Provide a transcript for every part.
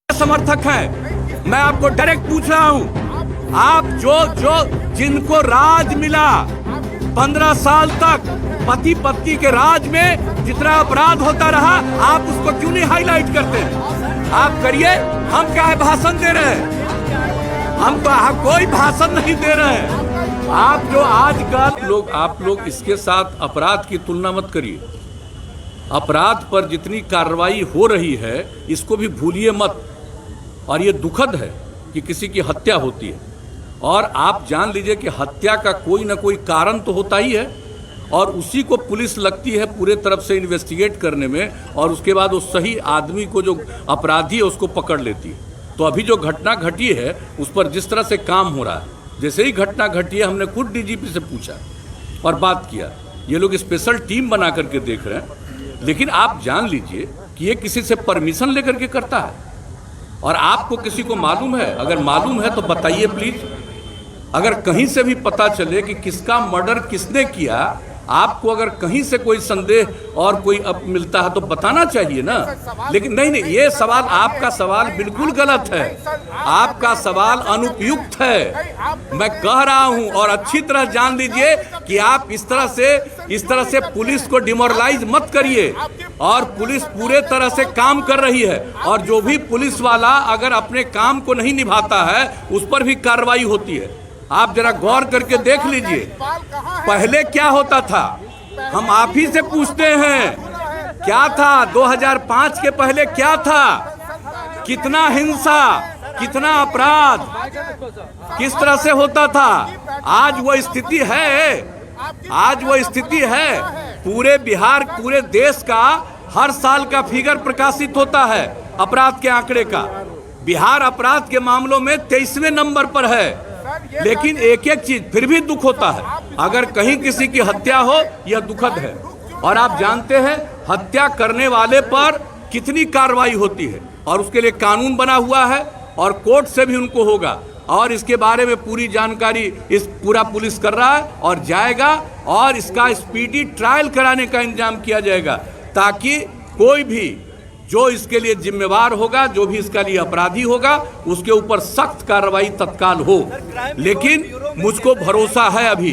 समर्थक हैं। मैं आपको डायरेक्ट पूछ रहा हूं, आप जो जिनको राज मिला 15 साल तक, पति पत्नी के राज में जितना अपराध होता रहा, आप उसको क्यों नहीं हाईलाइट करते? आप करिए, हम क्या भाषण दे रहे हैं? हम तो कोई भाषण नहीं दे रहे हैं। आप जो आजकल आप लोग इसके साथ अपराध की तुलना मत करिए। अपराध पर जितनी कार्रवाई हो रही है इसको भी भूलिए मत। और ये दुखद है कि किसी की हत्या होती है, और आप जान लीजिए कि हत्या का कोई ना कोई कारण तो होता ही है, और उसी को पुलिस लगती है पूरे तरफ से इन्वेस्टिगेट करने में, और उसके बाद उस सही आदमी को, जो अपराधी है, उसको पकड़ लेती है। तो अभी जो घटना घटी है उस पर जिस तरह से काम हो रहा है, जैसे ही घटना घटी है हमने खुद डीजीपी से पूछा और बात किया। ये लोग स्पेशल टीम बना करके देख रहे हैं, लेकिन आप जान लीजिए कि ये किसी से परमिशन लेकर के करता है। और आपको किसी को मालूम है? अगर मालूम है तो बताइए प्लीज। अगर कहीं से भी पता चले कि किसका मर्डर किसने किया, आपको अगर कहीं से कोई संदेह और कोई अब मिलता है तो बताना चाहिए ना। लेकिन नहीं, ये सवाल, आपका सवाल बिल्कुल गलत है। आपका सवाल अनुपयुक्त है। मैं कह रहा हूं, और अच्छी तरह जान लीजिए कि आप इस तरह से पुलिस को डिमोरलाइज मत करिए। और पुलिस पूरे तरह से काम कर रही है, और जो भी पुलिस वाला अगर अपने काम को नहीं निभाता है उस पर भी कार्रवाई होती है। आप जरा गौर करके देख लीजिए, पहले क्या होता था, हम आप ही से पूछते हैं, क्या था 2005 के पहले? क्या था? कितना हिंसा, कितना अपराध, किस तरह से होता था? आज वो स्थिति है, आज वो स्थिति है। पूरे बिहार, पूरे देश का हर साल का फिगर प्रकाशित होता है अपराध के आंकड़े का। बिहार अपराध के मामलों में 23वें नंबर पर है। लेकिन एक एक चीज फिर भी दुख होता है। अगर कहीं किसी की हत्या हो, यह दुखद है। और आप जानते हैं हत्या करने वाले पर कितनी कार्रवाई होती है, और उसके लिए कानून बना हुआ है, और कोर्ट से भी उनको होगा। और इसके बारे में पूरी जानकारी इस पूरा पुलिस कर रहा है और जाएगा, और इसका स्पीडी ट्रायल कराने का इंतजाम किया जाएगा, ताकि कोई भी जो इसके लिए जिम्मेवार होगा, जो भी इसका लिए अपराधी होगा, उसके ऊपर सख्त कार्रवाई तत्काल हो। लेकिन मुझको भरोसा है, अभी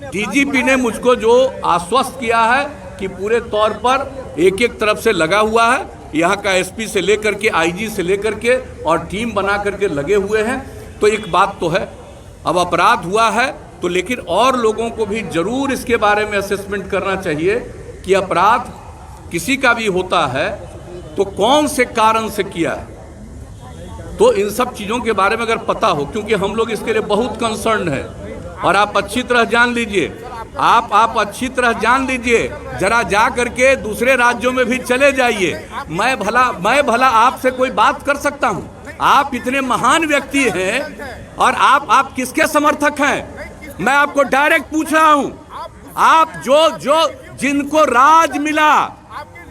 डीजीपी ने मुझको जो आश्वस्त किया है कि पूरे तौर पर एक एक तरफ से लगा हुआ है, यहाँ का एसपी से लेकर के आईजी से लेकर के, और टीम बना करके लगे हुए हैं। तो एक बात तो है, अब अपराध हुआ है तो, लेकिन और लोगों को भी जरूर इसके बारे में असेसमेंट करना चाहिए कि अपराध किसी का भी होता है तो कौन से कारण से किया है। तो इन सब चीज़ों के बारे में अगर पता हो, क्योंकि हम लोग इसके लिए बहुत कंसर्न है, और आप अच्छी तरह जान लीजिए, आप अच्छी तरह जान लीजिए, जरा जा करके दूसरे राज्यों में भी चले जाइए। मैं भला आपसे कोई बात कर सकता हूँ? आप इतने महान व्यक्ति हैं, और आप किसके समर्थक हैं? मैं आपको डायरेक्ट पूछ रहा हूँ, आप जो जिनको राज मिला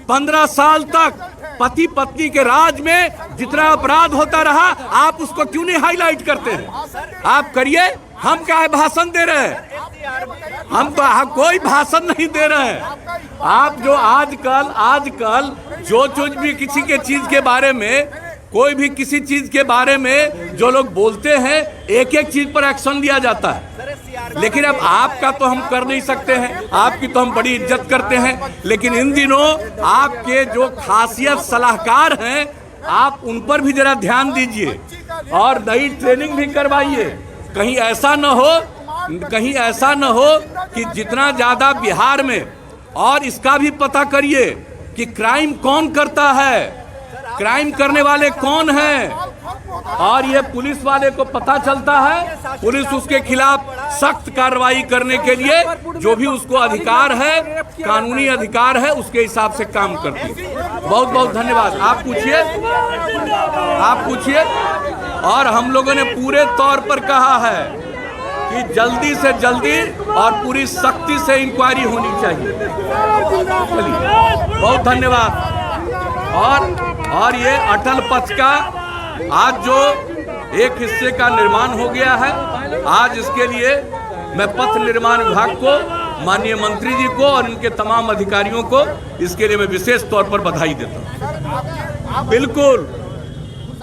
15 साल तक, पति पत्नी के राज में जितना अपराध होता रहा, आप उसको क्यों नहीं हाईलाइट करते हैं? आप करिए, हम क्या भाषण दे रहे हैं? हम तो कोई भाषण नहीं दे रहे हैं। आप जो आजकल जो भी किसी के चीज के बारे में, कोई भी किसी चीज के बारे में जो लोग बोलते हैं, एक एक चीज पर एक्शन लिया जाता है। लेकिन अब आपका तो हम कर नहीं सकते हैं, आपकी तो हम बड़ी इज्जत करते हैं, लेकिन इन दिनों आपके जो खासियत सलाहकार हैं, आप उन पर भी जरा ध्यान दीजिए, और नई ट्रेनिंग भी करवाइए। कहीं ऐसा न हो कि जितना ज्यादा बिहार में, और इसका भी पता करिए कि क्राइम कौन करता है, क्राइम करने वाले कौन हैं, और ये पुलिस वाले को पता चलता है, पुलिस उसके खिलाफ सख्त कार्रवाई करने के लिए जो भी उसको अधिकार है, कानूनी अधिकार है, उसके हिसाब से काम करती है। बहुत बहुत धन्यवाद। आप पूछिए। और हम लोगों ने पूरे तौर पर कहा है कि जल्दी से जल्दी और पूरी सख्ती से इंक्वायरी होनी चाहिए। चलिए, बहुत धन्यवाद। और ये अटल पथ का आज जो एक हिस्से का निर्माण हो गया है, आज इसके लिए मैं पथ निर्माण विभाग को, माननीय मंत्री जी को और इनके तमाम अधिकारियों को इसके लिए मैं विशेष तौर पर बधाई देता हूँ। बिल्कुल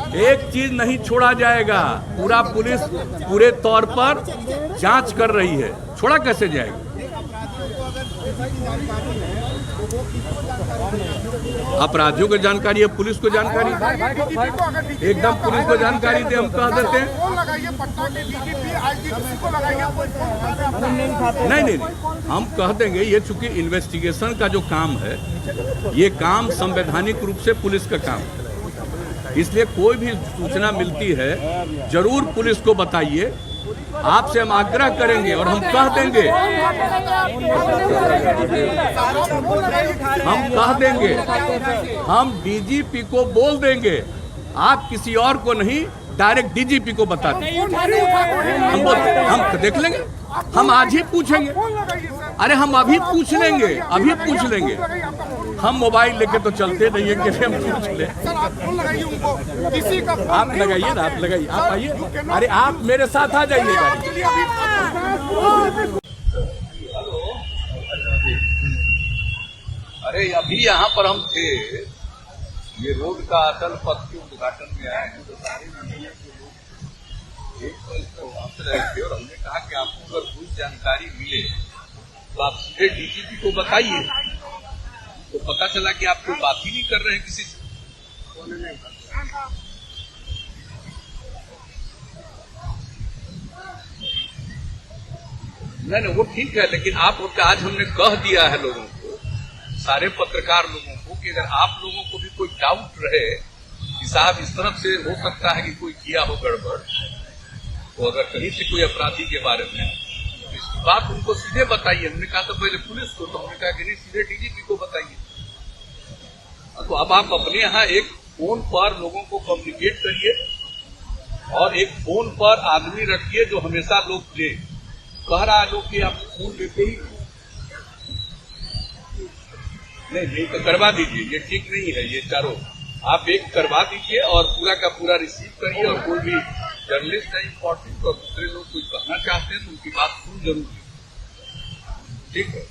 एक चीज नहीं छोड़ा जाएगा। पूरा पुलिस पूरे तौर पर जांच कर रही है, छोड़ा कैसे जाएगा? अपराधियों को जानकारी है, पुलिस को जानकारी, एकदम पुलिस को जानकारी दे, हम कह देते हैं। नहीं, हम कह देंगे। ये चूंकि इन्वेस्टिगेशन का जो काम है, ये काम संवैधानिक रूप से पुलिस का काम है, इसलिए कोई भी सूचना मिलती है जरूर पुलिस को बताइए। आपसे हम आग्रह करेंगे और हम कह देंगे, हम डीजीपी को बोल देंगे, आप किसी और को नहीं, डायरेक्ट डीजीपी को बता दें। हम देख लेंगे, हम आज ही पूछेंगे। अरे हम अभी पूछ लेंगे, हम मोबाइल लेके तो चलते नहीं है कि हम पूछ ले। आप लगाइए ना, आप आइए। अरे आप मेरे साथ आ जाइएगा। अरे अभी यहाँ पर हम थे, ये रोड का अटल पथ के उद्घाटन में आए हैं, तो सारे मीडिया के लोग एक तो इसको वहां से रहे थे और हमने कहा कि आपको अगर कोई जानकारी मिले तो आप सीधे डीजीपी को बताइए। तो पता चला कि आप कोई बात ही नहीं कर रहे हैं किसी से। नहीं, वो ठीक है, लेकिन आप आज हमने कह दिया है लोगों को, सारे पत्रकार लोगों को, कि अगर आप लोगों को भी कोई डाउट रहे कि साहब इस तरफ से हो सकता है कि कोई किया हो गड़बड़, तो अगर कहीं से कोई अपराधी के बारे में तो इसकी बात उनको सीधे बताइए। हमने कहा था पहले पुलिस को, तो हमने कहा कि नहीं, सीधे डीजीपी को बताइए। तो अब आप अपने यहाँ एक फोन पर लोगों को कम्युनिकेट करिए और एक फोन पर आदमी रखिए जो हमेशा लोग ले कह रहा है लोग कि आप फोन लेते ही नहीं, तो करवा दीजिए, ये ठीक नहीं है। ये चारों आप एक करवा दीजिए और पूरा का पूरा रिसीव करिए, और कोई भी जर्नलिस्ट है इम्पोर्टेंट और दूसरे लोग कुछ कहना चाहते हैं तो उनकी बात सुन जरूर, ठीक है।